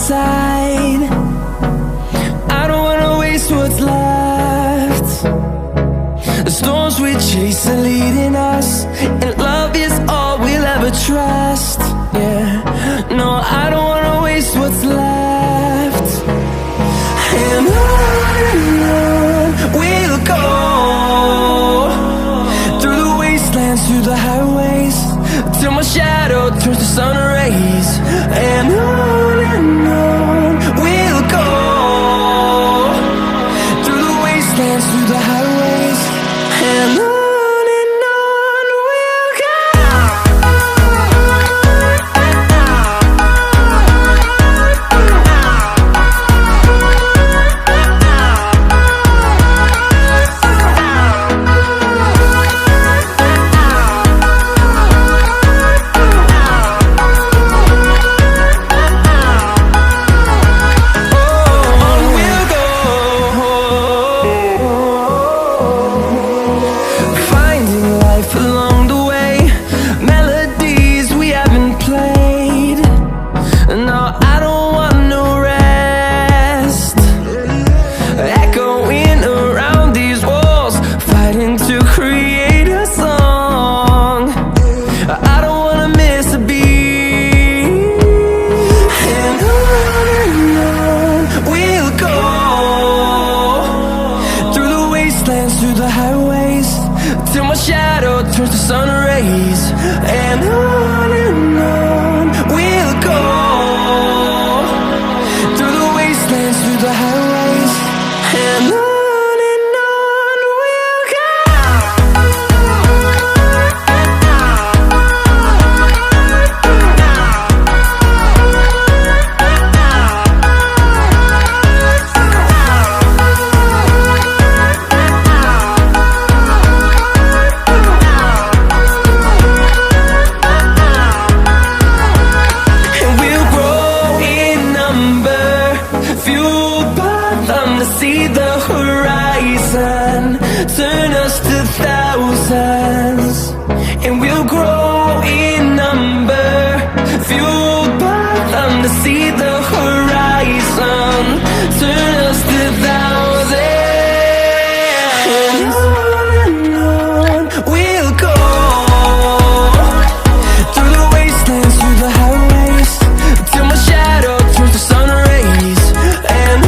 side. I don't wanna waste what's left. The storms we chase are leading us, and love is all we'll ever trust. Yeah, no, I don't wanna waste what's left. And on we'll go, through the wastelands, through the highways, till my shadow turns to sun rays. And on we'll go, through the wastelands, through the highways, and on we'll go. Through the highways, till my shadow turns to sun rays. And on we'll go, through the wastelands, through the highways, and on we'll go. To see the horizon turn us to thousands, and we'll grow in number, fueled by them. To see the horizon turn us to thousands, and on we'll go, through the wastelands, through the highways, till my shadow turns to sun rays. And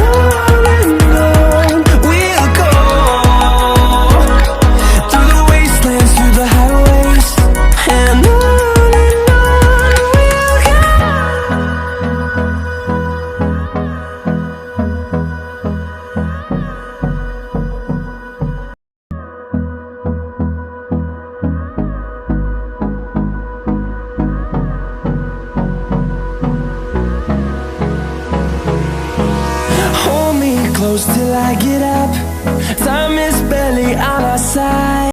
close till I get up. Time is barely on our side.